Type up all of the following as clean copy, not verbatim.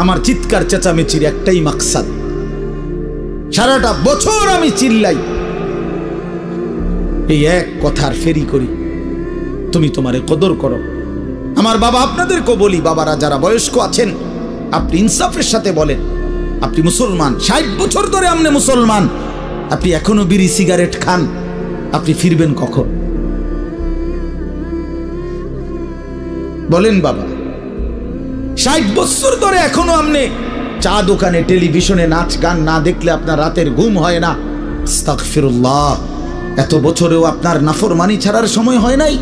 আমার চিৎকার চেঁচামেচির একটাই মাকসাদ, সারাটা বছর আমি চিল্লাই, এই এক কথার ফেরি করি, তুমি তোমারে কদর করো। আমার বাবা, আপনাদেরকেও বলি, বাবারা যারা বয়স্ক আছেন, আপনি ইনসাফের সাথে বলেন, আপনি মুসলমান, 60 বছর ধরে আপনি মুসলমান, আপনি এখনো বিড়ি সিগারেট খান, আপনি ফিরবেন কখন? বলেন বাবা, 60 বছর ধরে এখনো আপনি চা দোকানে টেলিভিশনে নাচ গান না দেখলে আপনার রাতের ঘুম হয় না। আস্তাগফিরুল্লাহ, এত বছরেও আপনার নাফরমানি ছাড়ার সময় হয় নাই?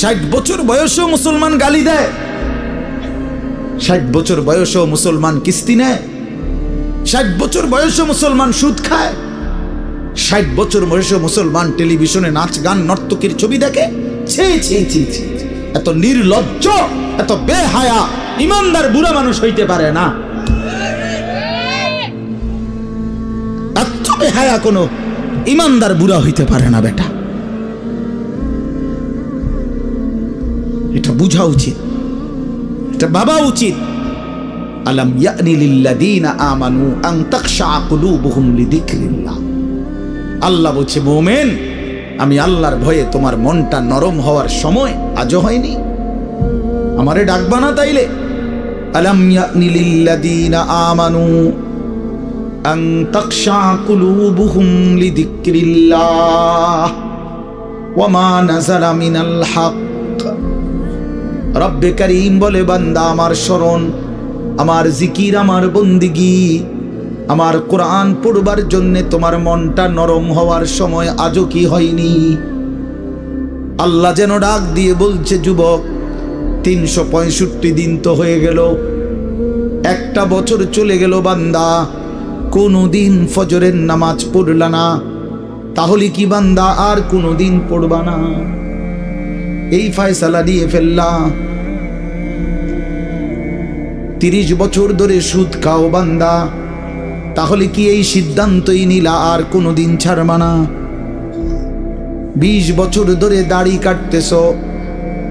60 বছর বয়সেও মুসলমান গালি দেয়, 60 বছর বয়সেও মুসলমান কিস্তি নেয়, 60 বছর বয়সেও মুসলমান সুদ খায়, 60 বছর বয়সেও মুসলমান টেলিভিশনে নাচ গান নর্তকীর ছবি দেখে। ছি ছি ছি ছি, এত নির্লজ্জ, এত বেহায়া ইমানদার বুড়া মানুষ হইতে পারে না। এত বেহায়া কোনো ইমানদার বুড়া হইতে পারে না বেটা, এটা বুঝা উচিত, এটা ভাবা উচিত। আলাম ইয়ানি লিল্লাযীনা আমানু আন তাখশা কুলুবুহুম লিযিকরিল্লাহ। আল্লাহ বলছে, মুমিন, আমি আল্লাহর ভয়ে তোমার মনটা নরম হওয়ার সময় আজও হয়নি? আমারে ডাকবা না তাইলে? আলাম ইয়ানি লিল্লাযীনা আমানু আন তাখশা কুলুবুহুম লিযিকরিল্লাহ ওয়া মা নাযালা মিনাল হক। রব্বে করিম বলে, বান্দা আমার স্মরণ, আমার জিকির, আমার বন্দিগি, আমার কোরআন পড়বার জন্য তোমার মনটা নরম হওয়ার সময় আজও কি হয়নি? আল্লাহ যেন ডাক দিয়ে বলছে, যুবক, 365 দিন তো হয়ে গেল, একটা বছর চলে গেল, বান্দা কোনোদিন ফজরের নামাজ পড়লা না, তাহলে কি বান্দা আর কোনোদিন পড়বা না? এই ফয়সালা দিয়ে ফেললা। 30 বছর ধরে সুদ খাও বান্দা, তাহলে কি এই সিদ্ধান্তই নিলা আর কোনোদিন ছাড়বা না? 20 বছর ধরে দাড়ি কাটতেছ,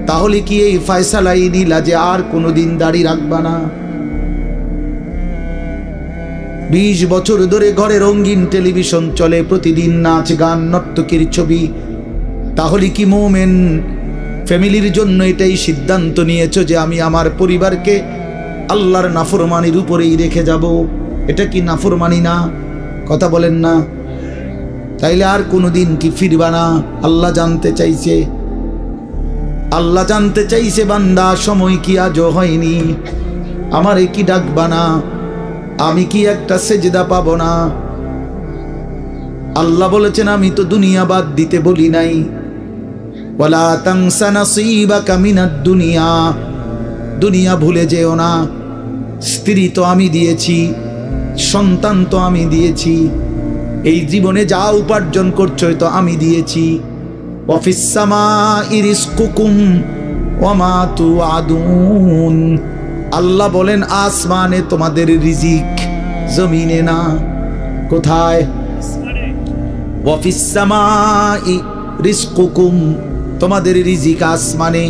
তাহলে কি এই ফয়সালাই নিলা যে আর কোনোদিন দাড়ি রাখবা না? 20 বছর ধরে ঘরে রঙিন টেলিভিশন চলে, প্রতিদিন নাচ গান নর্তকীর ছবি, তাহলে কি মুমিন ফ্যামিলির জন্য এটাই সিদ্ধান্ত নিয়েছো যে আমি আমার পরিবারকে আল্লাহর নাফরমানির উপরেই রেখে যাব? এটা কি নাফরমানি না? কথা বলেন না? তাইলে আর কোনোদিন কি ফিরবা না? আল্লাহ জানতে চাইছে, আল্লাহ জানতে চাইছে, বান্দা সময় কি আজও হয়নি? আমারে কি ডাকবা না? আমি কি একটা সেজদা পাবো না? আল্লাহ বলেছেন, আমি তো দুনিয়া বাদ দিতে বলি নাই, ওয়ালা তানসা নাসীবাকা মিনাদ দুনিয়া, দুনিয়া ভুলে যেও না। স্ত্রী তো আমি দিয়েছি, সন্তান তো আমি দিয়েছি, এই জীবনে যা উপার্জন করছো তো আমি দিয়েছি। ওয়া ফিস সামাই রিজকুকুম ওয়া মা তুআদুন। আল্লাহ বলেন, আসমানে তোমাদের রিজিক, জমিনে না। কোথায়? ওয়া ফিস সামাই রিজকুকুম, তোমাদের রিজিক আসমানে।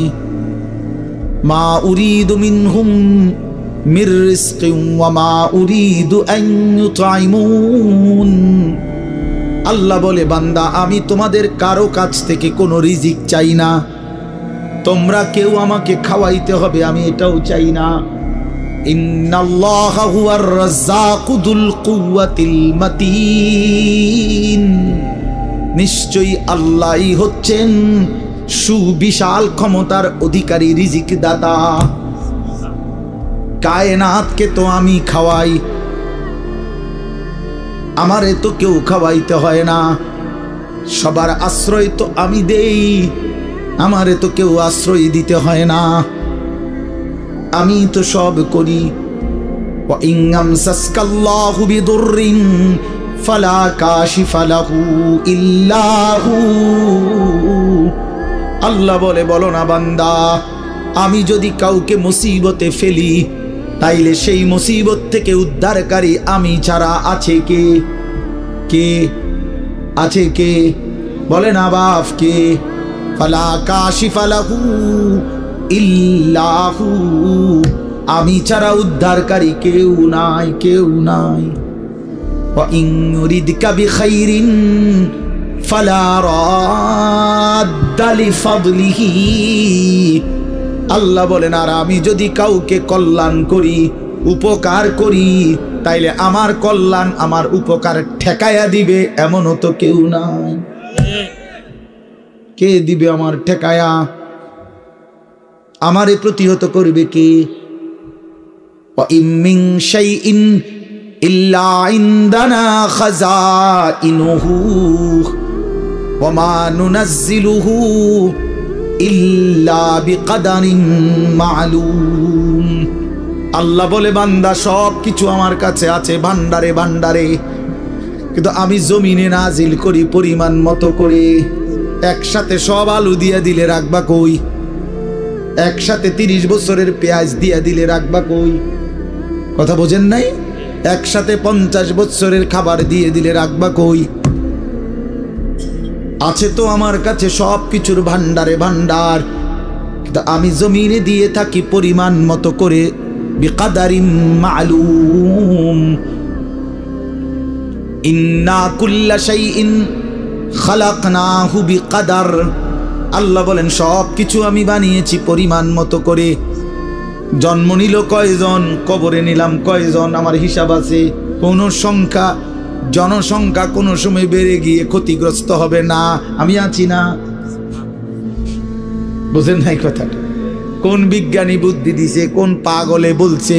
মা উরিদু মিনহুম মির রিজকিন ওয়া মা উরিদু আন ইউতঈমুন। আল্লাহ বলে, বান্দা আমি তোমাদের কারো কাছ থেকে কোনো রিজিক চাই না, তোমরা কেউ আমাকে খাওয়াইতে হবে আমি এটাও চাই না। ইন্নাল্লাহা হুয়ার রাজ্জাকু যুল কুওয়াতিল মাতিন। নিশ্চয়ই আল্লাহই হচ্ছেন সুবিশাল ক্ষমতার অধিকারী, রিজিক দাতা। কায়নাতকে তো আমি খাওয়াই, আমারে তো কেউ খাওয়াইতে হয় না। সবার আশ্রয় তো আমি দেই, আমারে তো কেউ আশ্রয় দিতে হয় না, আমি তো সব করি। ওয়া ইন আমসাসকাল্লাহু বিদুররিন ফালা কাশিফা লাহু ইল্লা হু। আল্লাহ বলে, বলো না বান্দা, আমি যদি কাউকে মুসিবতে ফেলি, তাইলে সেই মুসিবত থেকে উদ্ধারকারী আমি ছাড়া আছে কে? কে আছে? কে বলে না বাপ? কে? ফালা কাশিফা লাহু ইল্লা হু। আমি ছাড়া উদ্ধারকারী কেউ নাই, কেউ নাই। ওয়া ইন ইউরিদকা বিখাইরিন ফালা রাদ্দা লিফাদলিহি। আল্লাহ বলেন, আর আমি যদি কাউকে কল্যাণ করি, উপকার করি, তাইলে আমার কল্যাণ, আমার উপকার ঠেকায়া দিবে এমনও তো কেউ নাই। কে দিবে আমার ঠেকায়া? আমারে প্রতিহত করবে কে? ওয়া ইম মিন শাইইন ইল্লা ইনদানা খাযাইনুহু ওয়া মা নুনাজ্জিলুহু ইল্লা বিকদারিন মা'লুম। আল্লাহ বলে, বান্দা সব কিছু আমার কাছে আছে ভান্ডারে ভান্ডারে, কিন্তু আমি জমিনে নাজিল করি পরিমাণ মতো করে। একসাথে সব আলু দিয়া দিলে রাখবা কই? একসাথে 30 বছরের পেঁয়াজ দিয়া দিলে রাখবা কই? কথা বোঝেন নাই? একসাথে 50 বছরের খাবার দিয়ে দিলে রাখবা কই? আছে তো আমার কাছে সব কিছুর ভান্ডারে ভান্ডার, কিন্তু আমি জমিনে দিয়ে থাকি পরিমাণ মতো করে, বিকদারিন মা'লুম। ইন্না কুল্লা শাইইন খালাকনাহু বিকদার। আল্লাহ বলেন, সব কিছু আমি বানিয়েছি পরিমাণ মতো করে। জন্ম নিল কয়জন, কবরে নিলাম কয়জন, আমার হিসাব আছে। কোন সংখ্যা, জনসংখ্যা কোনো সময় বেড়ে গিয়ে ক্ষতিগ্রস্ত হবে না, আমি আছি না। বুঝেন নাই কথাটা? কোন বিজ্ঞানী বুদ্ধি দিছে, কোন পাগলে বলছে?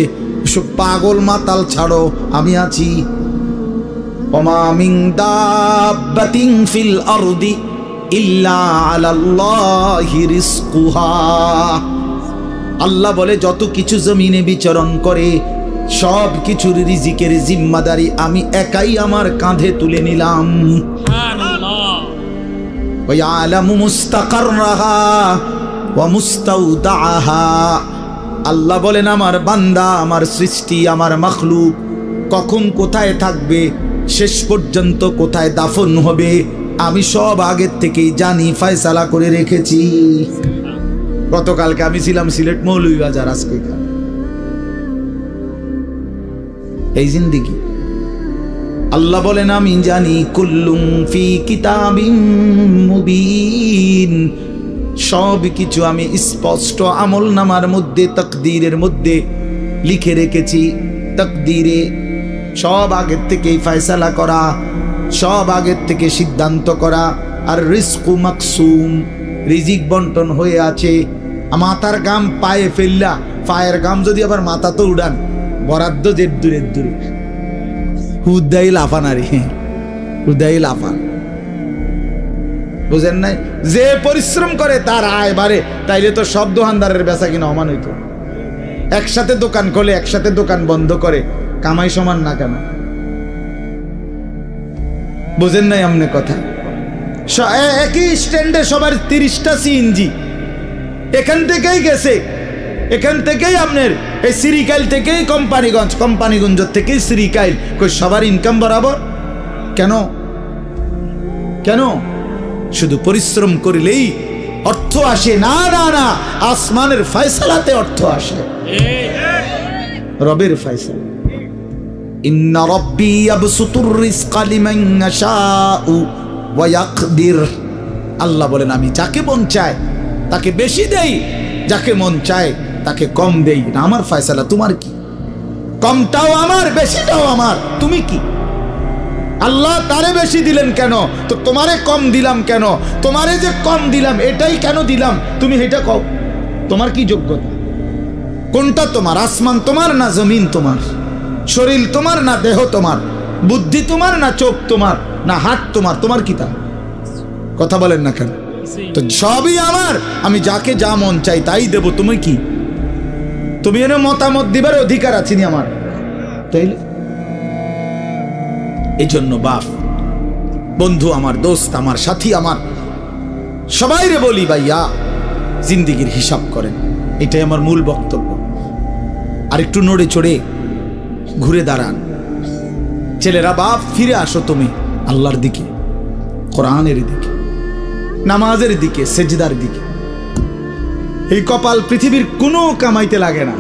সব পাগল মাতাল ছাড়ো, আমি আছি। ওমা মিন দাব্বাতিন ফিল আরদি ইল্লা আলাল্লাহি রিজকুহা। আল্লাহ বলে, যত কিছু জমিনে বিচরণ করে সব কিছুর রিজিকের জিম্মাদারি আমি একাই আমার কাঁধে তুলে নিলাম। সুবহানাল্লাহ। ওয়া ইয়ালামু মুস্তাকাররাহা ওয়া মুস্তাউদাহা। আল্লাহ বলেন, আমার বান্দা, আমার সৃষ্টি, আমার মাখলুক কখন কোথায় থাকবে, শেষ পর্যন্ত কোথায় দাফন হবে, আমি সব আগের থেকেই জানি, ফয়সালা করে রেখেছি। গতকালকে আমি ছিলাম সিলেট মৌলভীবাজার, আজকে এই জিন্দেগি। আল্লাহ বলেন, আমি জানি। কুল্লুম ফি কিতাবিম মুবিন। সব কিছু আমি স্পষ্ট আমলনামার মধ্যে, তাকদীরের মধ্যে লিখে রেখেছি। তাকদীরে সব আগের থেকেই ফয়সালা করা, সব আগের থেকে সিদ্ধান্ত করা। আর রিজকু মাকসুম, রিজিক বন্টন হয়ে আছে। মাথার গাম পায়ে ফেললা, পায়ের গাম যদি আবার মাথা তো উড়ান, বরাদ্দ যে দূরে দূরে, হুদাই লাফান। আরে হুদাই লাফান, বুঝেন নাই? যে পরিশ্রম করে তার আয় বাড়ে, তাইলে তো সব দোকানদারের বেচা কিনা সমান হইতো। একসাথে দোকান খোলে, একসাথে দোকান বন্ধ করে, কামাই সমান না কেন? বুঝেন নাই আমনে কথা? একই স্ট্যান্ডে সবার 30টা সিএনজি এখান থেকেই গেছে, এখান থেকেই আপনার এই সিরিকাইল থেকেই কোম্পানিগঞ্জ, কোম্পানিগঞ্জ থেকেই সিরিকাইল, কই সবার ইনকাম বরাবর কেন? কেন? শুধু পরিশ্রম করলেই অর্থ আসে? না না না, আসমানের ফয়সালাতে অর্থ আসে, রবের ফয়সালা। ইন্না রাব্বি ইয়াবসুতুর রিজকা লিমান ইয়াশাউ ওয়া ইয়াকদির। আল্লাহ বলেন, আমি যাকে মন চায় তাকে বেশি দেই, যাকে মন চায় তাকে কম দেই। না আমার ফয়সালা, তোমার কি? কমটাও আমার, বেশিটাও আমার, তুমি কি? আল্লাহ তারে বেশি দিলেন কেন, তো তোমারে কম দিলাম কেন? তোমারে যে কম দিলাম এটাই কেন দিলাম, তুমি এটা কও। তোমার কি যোগ্যতা? কোনটা তোমার? আসমান তোমার না জমিন তোমার? শরীর তোমার না দেহ তোমার? বুদ্ধি তোমার না চোখ তোমার না হাত তোমার? তোমার কি তা? কথা বলেন না কেন? তো সবই আমার, আমি যাকে যা মন চাই তাই দেব। তুমি কি? তুমি এনে মতামত দিবার অধিকার আছে নি আমার? তাইলে এই জন্য বাপ, বন্ধু আমার, দোস্ত আমার, সাথী আমার, সবাই রে বলি, ভাইয়া জিন্দিগির হিসাব করেন। এটাই আমার মূল বক্তব্য। আর একটু নড়ে চড়ে ঘুরে দাঁড়ান। ছেলেরা, বাপ ফিরে আসো তুমি আল্লাহর দিকে, কোরআনের দিকে, নামাজের দিকে, সেজদার দিকে। এই কপাল পৃথিবীর কোনো কামাইতে লাগে না,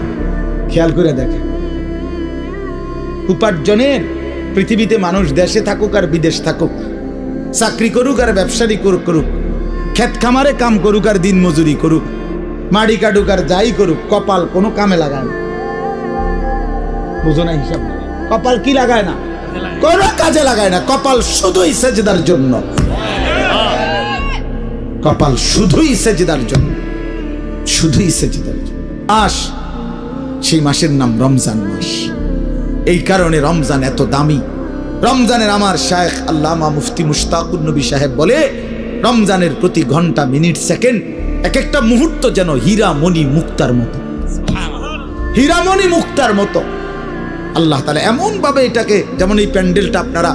খেয়াল করে দেখেন, উপার্জনের পৃথিবীতে মানুষ দেশে থাকুক আর বিদেশ থাকুক, চাকরি করুক আর ব্যবসায়ী করুক, ক্ষেত খামারে কাম করুক আর দিন মজুরি করুক, মাড়ি কাটুক আর যাই করুক, কপাল কোনো কামে লাগায় না। বুঝো না হিসাব? কপাল কি লাগায় না? কোনো কাজে লাগায় না। কপাল শুধুই সেজদার জন্য, কপাল শুধুই সেজদার জন্য, শুধুই সেজদার জন্য। মাস, সেই মাসের নাম রমজান মাস। এই কারণে রমজান এত দামি। রমজানের আমার শায়েখ আল্লামা মুফতি মুশতাকুর নবী সাহেব বলে, রমজানের প্রতি ঘন্টা, মিনিট, সেকেন্ড, এক একটা মুহূর্ত যেন হীরা মণি মুক্তার মতো, হীরা মণি মুক্তার মতো। আল্লাহ তাআলা এমন ভাবে এটাকে, যেমন এই প্যান্ডেলটা আপনারা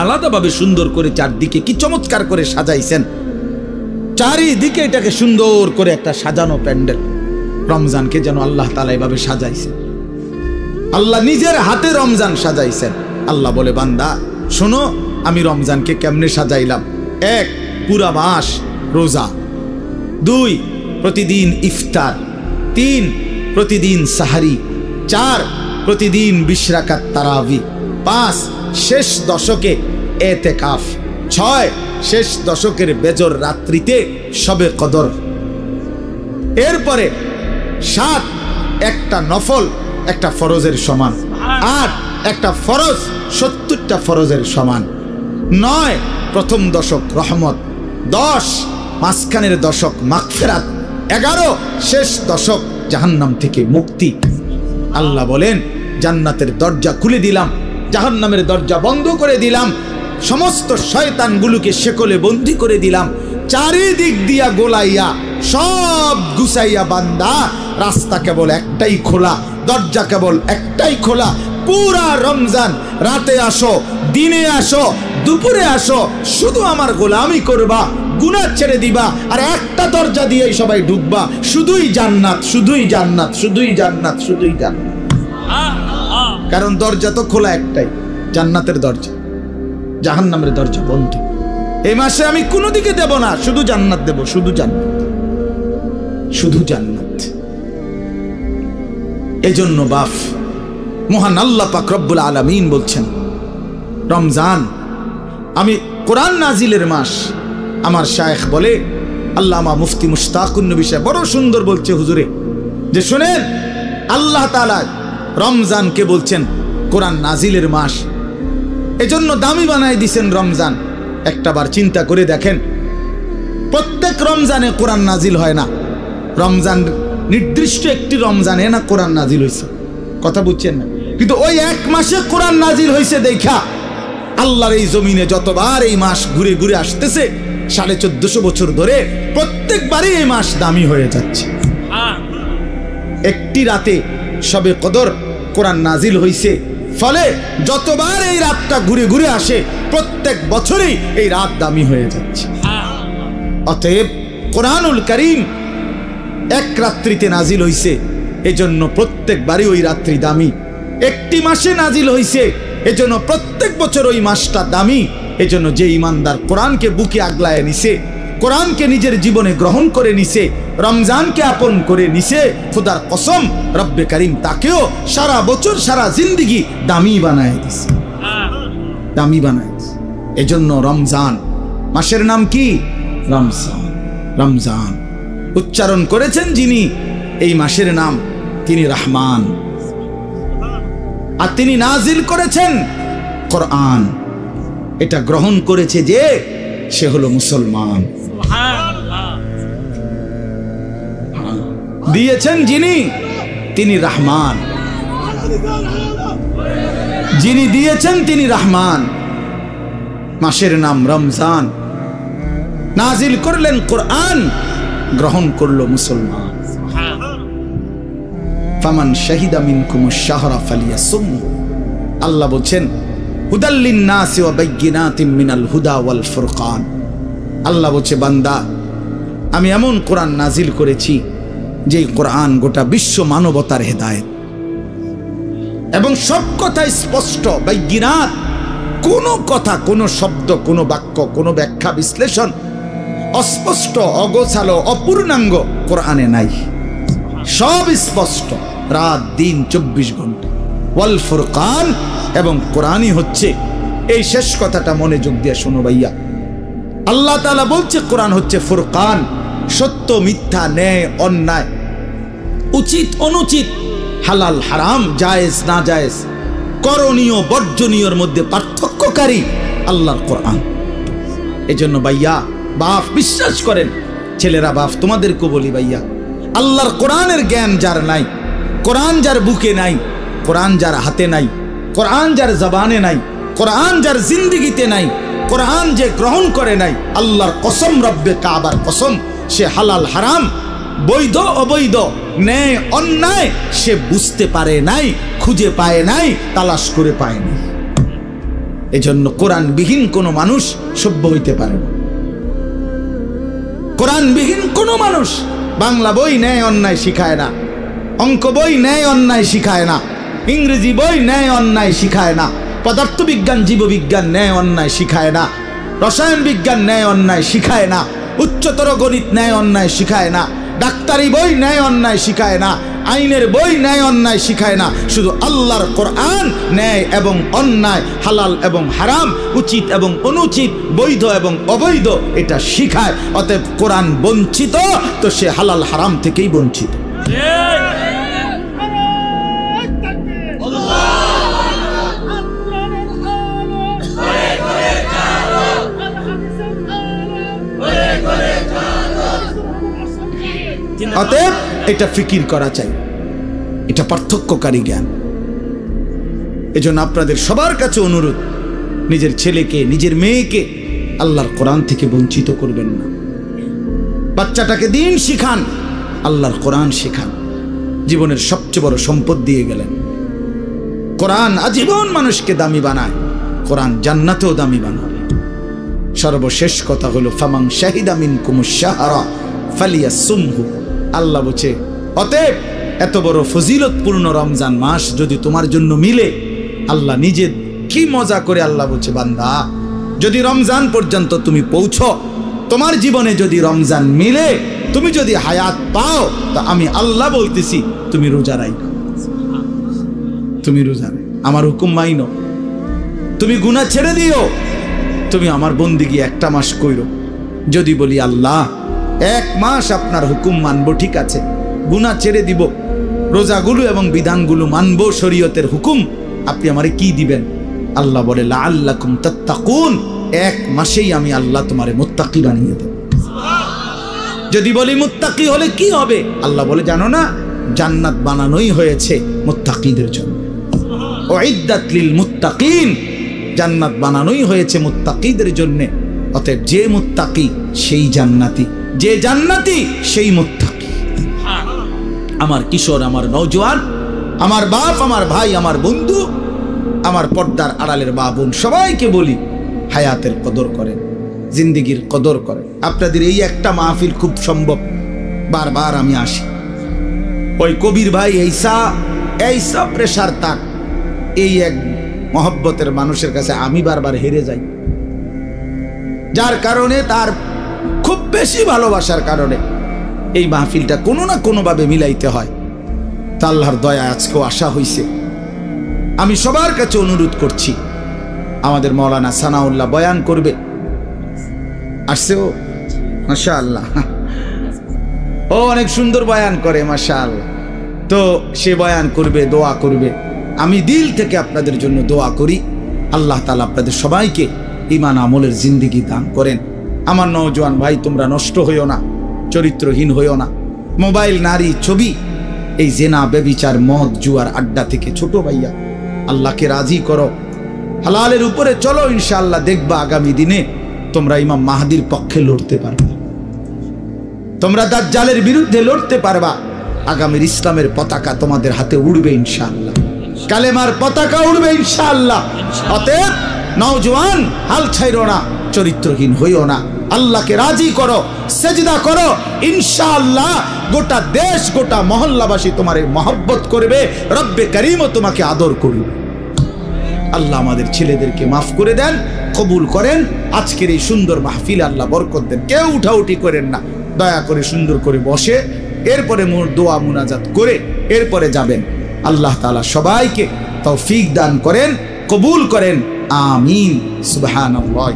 আলাদাভাবে সুন্দর করে চারদিকে কি চমৎকার করে সাজাইছেন, চারিদিকে এটাকে সুন্দর করে একটা সাজানো প্যান্ডেল। রমজানকে যেন আল্লাহ তাআলা এভাবে সাজাইছেন, আল্লাহ নিজের হাতে রমজান সাজাইছেন। আল্লাহ বলে, বান্দা শোনো আমি রমজানকে কেমনে সাজাইলাম। 1, পুরা মাস রোজা। 2, প্রতিদিন ইফতার। 3, প্রতিদিন সাহারি। 4, প্রতিদিন 20 রাকাত তারাবি। 5, শেষ দশকে এতেকাফ। 6, শেষ দশকের বেজর রাত্রিতে শবে কদর। এরপরে 7, একটা নফল একটা ফরজের সমান। 8, একটা ফরজ 70টা ফরজের সমান। 9, প্রথম দশক রহমত। 10, মাঝখানের দশক মাগফিরাত। 11, শেষ দশক জাহান্নাম থেকে মুক্তি। আল্লাহ বলেন, জান্নাতের দরজা খুলে দিলাম, জাহান্নামের দরজা বন্ধ করে দিলাম, সমস্ত শয়তানগুলোকে শেকলে বন্দী করে দিলাম, চারিদিক দিয়া গোলাইয়া সব গুছাইয়া বান্দা রাস্তা কেবল একটাই খোলা, দরজা কেবল একটাই খোলা। পুরা রমজান রাতে আসো, দিনে আসো, দুপুরে আসো, শুধু আমার গোলামি করবা, গুনাহ ছেড়ে দিবা, আর একটা দরজা দিয়েই সবাই ঢুকবা, শুধুই জান্নাত, শুধুই জান্নাত, শুধুই জান্নাত, শুধুই জান্নাত। কারণ দরজা তো খোলা একটাই, জান্নাতের দরজা, জাহান্নামের দরজা বন্ধ। এই মাসে আমি কোনো দিকে দেব না, শুধু জান্নাত দেব, শুধু জান্নাত, শুধু জান্নাত। এজন্য বাপ মহান আল্লাহ পাক রব্বুল আলামিন বলছেন, রমজান আমি কোরআন নাজিলের মাস। আমার শায়েখ বলে, আল্লামা মুফতি মুশতাকুর নবী সাহেব বড় সুন্দর বলছে হুজুরে, যে শুনেন আল্লাহ তাআলা রমজানকে বলছেন কোরআন নাজিলের মাস, এজন্য দামি বানাই দিছেন রমজান। একটাবার চিন্তা করে দেখেন, প্রত্যেক রমজানে কোরআন নাজিল হয় না, রমজান নির্দিষ্ট একটি রমজানে না কোরআন নাজিল হয়েছে, কথা বুঝছেন না? কিন্তু ওই এক মাসে কোরআন নাজিল হয়েছে দেখা আল্লাহর এই জমিনে যতবার এই মাস ঘুরে ঘুরে আসতেছে 1450 বছর ধরে, প্রত্যেকবারই এই মাস দামি হয়ে যাচ্ছে। একটি রাতে শবে কদর কোরআন নাজিল হয়েছে, ফলে যতবার এই রাতটা ঘুরে ঘুরে আসে প্রত্যেক বছরেই এই রাত দামি হয়ে যাচ্ছে। অতএব কোরআনুল কারীম এক রাত্রিতে নাজিল হইছে, এজন্য প্রত্যেকবারই ওই রাত্রি দামি। একটি মাসে নাজিল হইছে, এজন্য প্রত্যেক বছর ওই মাসটা দামি। এজন্য যে ইমানদার কোরআনকে বুকে আগলায় নিছে, কোরআনকে নিজের জীবনে গ্রহণ করে নিছে, রমজানকে আপন করে নিছে, খোদার কসম রব্বে কারীম তাকেও সারা বছর সারা জিন্দেগি দামি বানায় দিছে, দামি বানায় দিছে। এজন্য রমজান মাসের নাম কি? রমজান। রমজান উচ্চারণ করেছেন যিনি এই মাসের নাম, তিনি রহমান, আর তিনি নাজিল করেছেন কোরআন। এটা গ্রহণ করেছে যে সে হলো মুসলমান। দিয়েছেন যিনি, তিনি রহমান। যিনি দিয়েছেন তিনি রহমান। মাসের নাম রমজান, নাজিল করলেন কোরআন, গ্রহণ করলো মুসলমান। ফামান শাহিদা মিনকুমুশ শাহরা ফালিয়াসুমহু। আল্লাহ বলেন হুদাল লিন-নাসি ওয়া বাইয়িনাতিন মিনাল হুদা ওয়াল ফুরকান। আল্লাহ বলছে, বান্দা আমি এমন কোরআন নাজিল করেছি যে কোরআন গোটা বিশ্ব মানবতার হেদায়েত, এবং সব কথা স্পষ্ট, বাইয়িনাত, কোনো কথা, কোনো শব্দ, কোনো বাক্য, কোনো ব্যাখ্যা বিশ্লেষণ অস্পষ্ট, অগোছালো, অপূর্ণাঙ্গ কোরআনে নাই। সব স্পষ্ট, রাত দিন 24 ঘন্টা। ওয়াল ফুরকান, এবং কোরআনই হচ্ছে, এই শেষ কথাটা মনোযোগ দিয়ে শোনো ভাইয়া, আল্লাহ তাআলা বলছে কোরআন হচ্ছে ফুরকান, সত্য মিথ্যা, ন্যায় অন্যায়, উচিত অনুচিত, হালাল হারাম, জায়েজ না জায়েজ, করণীয় বর্জনীয়র মধ্যে পার্থক্যকারী আল্লাহর কোরআন। এজন্য ভাইয়া বাপ বিশ্বাস করেন, ছেলেরা বাপ তোমাদেরকে বলি ভাইয়া, আল্লাহর কোরআনের জ্ঞান যার নাই, কোরআন যার বুকে নাই, কোরআন যার হাতে নাই, কোরআন যার জবানে নাই, কোরআন যার জিন্দেগিতে নাই, কোরআন যে গ্রহণ করে নাই, আল্লাহর কসম, রব্বে কাবার কসম, সে হালাল হারাম, বৈধ অবৈধ, ন্যায় অন্যায় সে বুঝতে পারে নাই, খুঁজে পায় নাই, তালাশ করে পায় নাই। এজন্য কোরআনবিহীন কোনো মানুষ সভ্য হইতে পারে না। কোরআনবিহীন কোনো মানুষ বাংলা বই ন্যায় অন্যায় শিখায় না, অঙ্ক বই ন্যায় অন্যায় শিখায় না, ইংরেজি বই ন্যায় অন্যায় শিখায় না, পদার্থবিজ্ঞান জীববিজ্ঞান ন্যায় অন্যায় শিখায় না, রসায়ন বিজ্ঞান ন্যায় অন্যায় শিখায় না, উচ্চতর গণিত ন্যায় অন্যায় শিখায় না, ডাক্তারি বই ন্যায় অন্যায় শিখায় না, আইনের বই ন্যায় অন্যায় শিখায় না। শুধু আল্লাহর কোরআন ন্যায় এবং অন্যায়, হালাল এবং হারাম, উচিত এবং অনুচিত, বৈধ এবং অবৈধ এটা শিখায়। অতএব কোরআন বঞ্চিত তো সে হালাল হারাম থেকেই বঞ্চিত। অতএব এটা ফিকির করা চাই, এটা পার্থক্যকারী জ্ঞান। এজন্য আপনাদের সবার কাছে অনুরোধ, নিজের ছেলেকে, নিজের মেয়েকে আল্লাহর কোরআন থেকে বঞ্চিত করবেন না। বাচ্চাটাকে দিন শিখান, আল্লাহর কোরআন শিখান। জীবনের সবচেয়ে বড় সম্পদ দিয়ে গেলেন। কোরআন আজীবন মানুষকে দামি বানায়, কোরআন জান্নাতেও দামি বানাবে। সর্বশেষ কথা হলো ফামান শাহিদা মিনকুমুশ শাহরা ফালিয়াসুমহু। আল্লাহ বলছে, অতএব এত বড় ফজিলতপূর্ণ রমজান মাস যদি তোমার জন্য মিলে, আল্লাহ নিজে কি মজা করে আল্লাহ বলছে, বান্দা যদি রমজান পর্যন্ত তুমি পৌঁছো, তোমার জীবনে যদি রমজান মিলে, তুমি যদি হায়াত পাও, তো আমি আল্লাহ বলতেছি তুমি রোজা রাখো, তুমি রোজা আমার হুকুম মাইনো, তুমি গুনাহ ছেড়ে দিও, তুমি আমার বন্দেগী একটা মাস কইরো। যদি বলি আল্লাহ 1 মাস আপনার হুকুম মানবো, ঠিক আছে, গুনাহ ছেড়ে দিব, রোজাগুলো এবং বিধানগুলো মানবো, শরীয়তের হুকুম, আপনি আমারে কি দিবেন? আল্লাহ বলে লাআল্লাকুম তাত্তাকুন, 1 মাসেই আমি আল্লাহ তোমারে মুত্তাকি বানিয়ে দেব। যদি বলি মুত্তাকি হলে কি হবে? আল্লাহ বলে জানো না, জান্নাত বানানোই হয়েছে মুত্তাকিদের জন্য। উইদ্দাত লিল মুত্তাকিন, জান্নাত বানানোই হয়েছে মুত্তাকিদের জন্য। অতএব যে মুত্তাকি সেই জান্নাতি, যে জান্নাতি সেই মুত্তাকি। আমার কিশোর, আমার নওজোয়ান, আমার বাপ, আমার ভাই, আমার বন্ধু, আমার পর্দার আড়ালের মা বোন, সবাইকে বলি হায়াতের কদর করেন, জিন্দেগির কদর করেন। আপনাদের এই একটা মাহফিল খুব সম্ভব, বারবার আমি আসি, ওই কবির ভাই এইসা প্রেশার তাক, এই এক মহব্বতের মানুষের কাছে আমি বারবার হেরে যাই, যার কারণে, তার খুব বেশি ভালোবাসার কারণে এই মাহফিলটা কোনো না কোনোভাবে মিলাইতে হয়। তা আল্লাহর দয়া আজকেও আসা হইছে। আমি সবার কাছে অনুরোধ করছি, আমাদের মাওলানা সানাউল্লাহ বয়ান করবে, আসছে ও, মাশাআল্লাহ, ও অনেক সুন্দর বয়ান করে, মাশাআল্লাহ। তো সে বয়ান করবে, দোয়া করবে। আমি দিল থেকে আপনাদের জন্য দোয়া করি, আল্লাহ তাআলা আপনাদের সবাইকে ঈমান আমলের জিন্দেগি দান করেন। আমার নওজোয়ান ভাই, তোমরা নষ্ট হইও না, চরিত্রহীন হইও না। মোবাইল, নারী, ছবি, এই জেনা, ব্যভিচার, মদ, জুয়ার আড্ডা থেকে ছোট ভাইয়া আল্লাহকে রাজি করো, হালালের উপরে চলো, ইনশাআল্লাহ দেখবা আগামী দিনে তোমরা ইমাম মাহদির পক্ষে লড়তে পারবা, তোমরা দাজ্জালের বিরুদ্ধে লড়তে পারবা। আগামীর ইসলামের পতাকা তোমাদের হাতে উড়বে ইনশাআল্লাহ, কালেমার পতাকা উড়বে ইনশাআল্লাহ। অতএব নওজোয়ান, হাল ছাইরো না, চরিত্রহীন হইও না, আল্লাহকে রাজি করো, সেজদা করো, ইনশাআল্লাহ গোটা দেশ, গোটা মহল্লাবাসী তোমারে মহব্বত করবে, রব্বে করিমও তোমাকে আদর করবে। আল্লাহ আমাদের ছেলেদেরকে মাফ করে দেন, কবুল করেন। আজকের এই সুন্দর মাহফিল আল্লাহ বরকত দেন। কেউ উঠাউঠি করেন না, দয়া করে সুন্দর করে বসে, এরপরে মোর দোয়া মুনাজাত করে এরপরে যাবেন। আল্লাহ তাআলা সবাইকে তৌফিক দান করেন, কবুল করেন, আমিন। সুবহানাল্লাহ।